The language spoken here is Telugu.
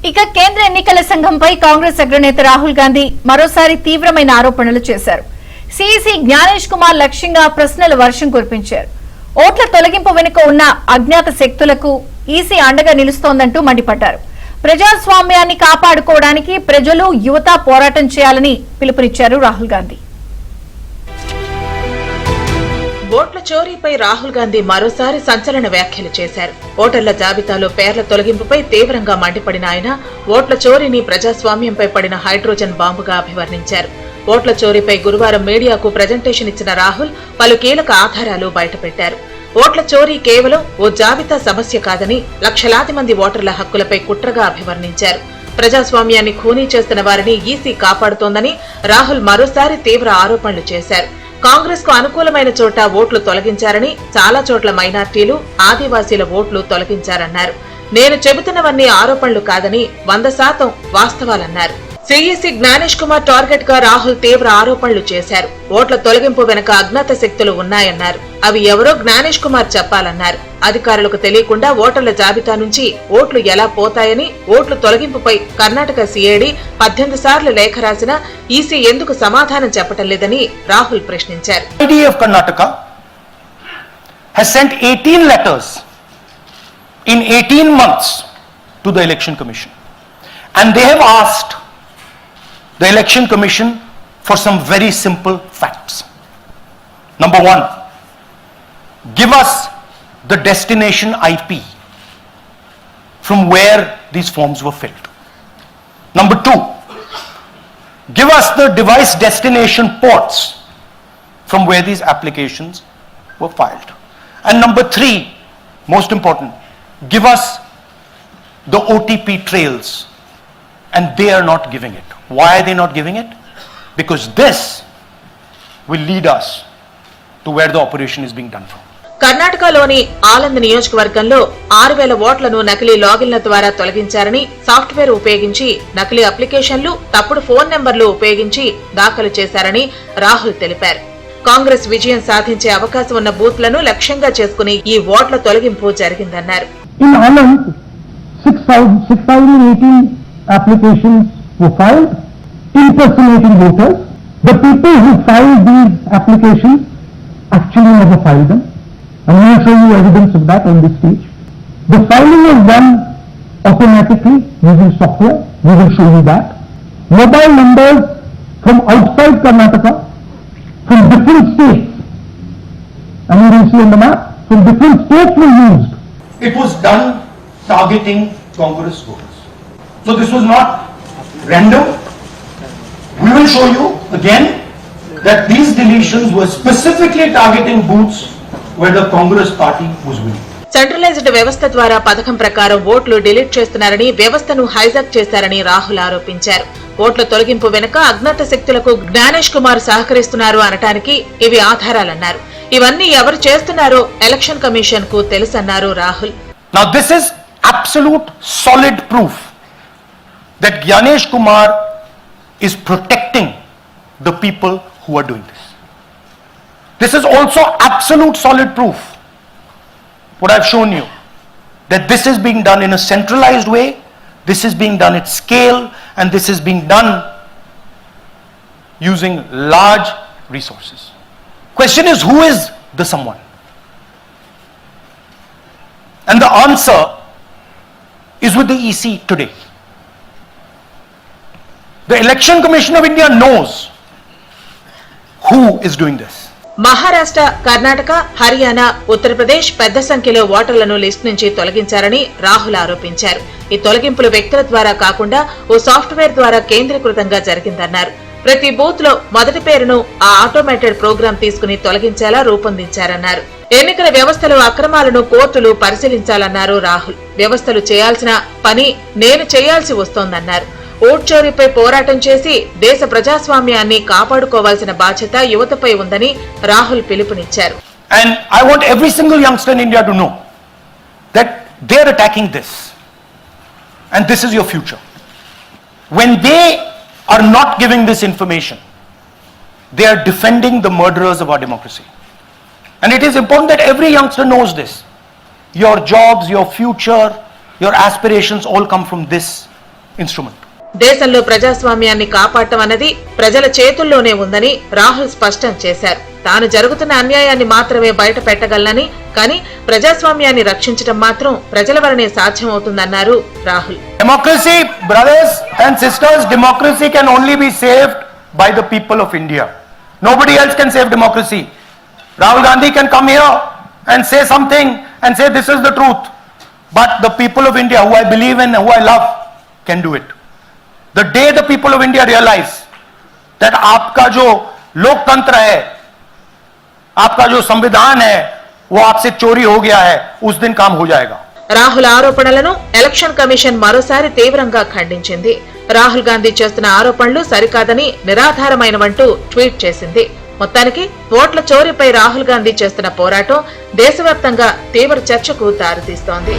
ఇక కేంద్ర ఎన్నికల సంఘంపై కాంగ్రెస్ అగ్రనేత రాహుల్ గాంధీ మరోసారి తీవ్రమైన ఆరోపణలు చేశారు. సీఈసీ జ్ఞానేష్ కుమార్ లక్ష్యంగా ప్రశ్నల వర్షం కురిపించారు. ఓట్ల తొలగింపు వెనుక ఉన్న అజ్ఞాత శక్తులకు ఈసీ అండగా నిలుస్తోందంటూ మండిపడ్డారు. ప్రజాస్వామ్యాన్ని కాపాడుకోవడానికి ప్రజలు, యువత పోరాటం చేయాలని పిలుపునిచ్చారు రాహుల్ గాంధీ. ఓట్ల చోరీపై రాహుల్ గాంధీ మరోసారి సంచలన వ్యాఖ్యలు చేశారు. ఓటర్ల జాబితాలో పేర్ల తొలగింపుపై తీవ్రంగా మండిపడిన ఆయన ఓట్ల చోరీని ప్రజాస్వామ్యంపై పడిన హైడ్రోజన్ బాంబుగా అభివర్ణించారు. ఓట్ల చోరీపై గురువారం మీడియాకు ప్రజెంటేషన్ ఇచ్చిన రాహుల్ పలు కీలక ఆధారాలు బయటపెట్టారు. ఓట్ల చోరీ కేవలం ఓ జాబితా సమస్య కాదని, లక్షలాది మంది ఓటర్ల హక్కులపై కుట్రగా అభివర్ణించారు. ప్రజాస్వామ్యాన్ని ఖూనీ చేస్తున్న వారిని ఈసీ కాపాడుతోందని రాహుల్ మరోసారి తీవ్ర ఆరోపణలు చేశారు. కాంగ్రెస్ కు అనుకూలమైన చోట ఓట్లు తొలగించారని, చాలా చోట్ల మైనార్టీలు, ఆదివాసీల ఓట్లు తొలగించారన్నారు. నేను చెబుతున్నవన్నీ ఆరోపణలు కాదని 100% వాస్తవాలన్నారు. సీఈసీ జ్ఞానేష్ కుమార్ టార్గెట్ గా రాహుల్ తీవ్ర ఆరోపణలు చేశారు. ఓట్ల తొలగింపు వెనుక అజ్ఞాత శక్తులు ఉన్నాయన్నారు. అవి ఎవరో జ్ఞానేష్ కుమార్ చెప్పాలన్నారు. అధికారులకు తెలియకుండా ఓటర్ల జాబితా నుంచి ఓట్లు ఎలా పోతాయని, ఓట్లు తొలగింపుపై కర్ణాటక సీఐడీ 18 సార్లు లేఖ రాసినా ఈసీ ఎందుకు సమాధానం చెప్పటం లేదని రాహుల్ ప్రశ్నించారు. Karnataka has sent 18 letters in 18 months to the Election Commission, and they have asked the Election Commission for some very simple facts. Number one, give us the destination IP from where these forms were filled. Number two, give us the device destination ports from where these applications were filed. And number three, most important, give us the OTP trails, and they are not giving it. Why are they not giving it? Because this will lead us to where the operation is being done from. కర్ణాటకలోని ఆలంద్ నియోజకవర్గంలో 6000 ఓట్లను నకిలీ లాగిన్ల ద్వారా తొలగించారని, సాఫ్ట్వేర్ ఉపయోగించి నకిలీ అప్లికేషన్లు, తప్పుడు ఫోన్ నెంబర్లు ఉపయోగించి దాఖలు చేశారని రాహుల్ తెలిపారు. కాంగ్రెస్ విజయం సాధించే అవకాశం ఉన్న బూత్లను లక్ష్యంగా చేసుకుని ఈ ఓట్ల తొలగింపు జరిగిందన్నారు. In Anand, 6,018 applications were filed impersonating voters. The people who filed these applications actually never filed them. I'm going to show you evidence of that on this stage. The filing was done automatically using software. We will show you that. Mobile numbers from outside Karnataka, from different states, and you will see on the map, from different states were used. It was done targeting Congress voters. So this was not random. We will show you again that these deletions were specifically targeting booths where the Congress party was winning. Centralised వ్యవస్థ ద్వారా పథకం ప్రకారం ఓట్లు డిలీట్ చేస్తున్నారని, వ్యవస్థను హైజాక్ చేశారని రాహుల్ ఆరోపించారు. ఓట్ల తొలగింపు వెనుక అజ్ఞాత శక్తులకు జ్ఞానేష్ కుమార్ సహకరిస్తున్నారు అనటానికి ఇవి ఆధారాలన్నారు. ఇవన్నీ ఎవరు చేస్తున్నారో ఎలక్షన్ కమిషన్ కు తెలుసన్నారు Rahul. Now this is absolute solid proof that Gyanesh Kumar is protecting the people who are doing this. This is also absolute solid proof, what I've shown you, that this is being done in a centralized way, this is being done at scale, and this is being done using large resources. Question is, who is the someone? And the answer is with the EC today. The Election Commission of India knows who is doing this. Maharashtra, Karnataka, Haryana, Uttar Pradesh పెద్ద సంఖ్యలో ఓటర్లను లిస్ట్ నుంచి తొలగించారని రాహుల్ ఆరోపించారు. ఈ తొలగింపులు వ్యక్తుల ద్వారా కాకుండా ఓ సాఫ్ట్వేర్ ద్వారా కేంద్రీకృతంగా జరిగిందన్నారు. ప్రతి బూత్ లో మొదటి పేరును ఆ ఆటోమేటెడ్ ప్రోగ్రాం తీసుకుని తొలగించేలా రూపొందించారన్నారు. ఎన్నికల వ్యవస్థలో అక్రమాలను కోర్టులు పరిశీలించాలన్నారు రాహుల్. వ్యవస్థలు చేయాల్సిన పని నేను చేయాల్సి వస్తోందన్నారు. ఓట్ చోరీపై పోరాటం చేసి దేశ ప్రజాస్వామ్యాన్ని కాపాడుకోవాల్సిన బాధ్యత యువతపై ఉందని రాహుల్ పిలుపునిచ్చారు. And I want every single youngster in India to know that they are attacking this, and this is your future. When they are not giving this information, they are defending the murderers of our democracy. And it is important that every youngster knows this. Your jobs, your future, your aspirations all come from this instrument. దేశంలో ప్రజాస్వామ్యాన్ని కాపాడటం అన్నది ప్రజల చేతుల్లోనే ఉందని రాహుల్ స్పష్టం చేశారు. తాను జరుగుతున్న అన్యాయాన్ని మాత్రమే బయట పెట్టగలనని, కానీ ప్రజాస్వామ్యాన్ని రక్షించడం మాత్రం ప్రజల వలనే సాధ్యమవుతుందన్నారు Rahul. Democracy, brothers and sisters, democracy can only be saved by the people of India. Nobody else can save democracy. Rahul Gandhi can come here and say something and say this is the truth. But the people of India, who I believe in, who I love, can do it. The day the people of India realize that आपका जो लोकतंत्र है, आपका जो संविधान है, वो आपसे चोरी हो गया है, उस दिन काम हो जाएगा. రాహుల్ ఆరోపణలను ఎలక్షన్ కమిషన్ మరోసారి తీవ్రంగా ఖండించింది. రాహుల్ గాంధీ చేస్తున్న ఆరోపణలు సరికాదని, నిరాధారమైనవంటూ ట్వీట్ చేసింది. మొత్తానికి ఓట్ల చోరీపై రాహుల్ గాంధీ చేస్తున్న పోరాటం దేశవ్యాప్తంగా తీవ్ర చర్చకు దారితీస్తోంది.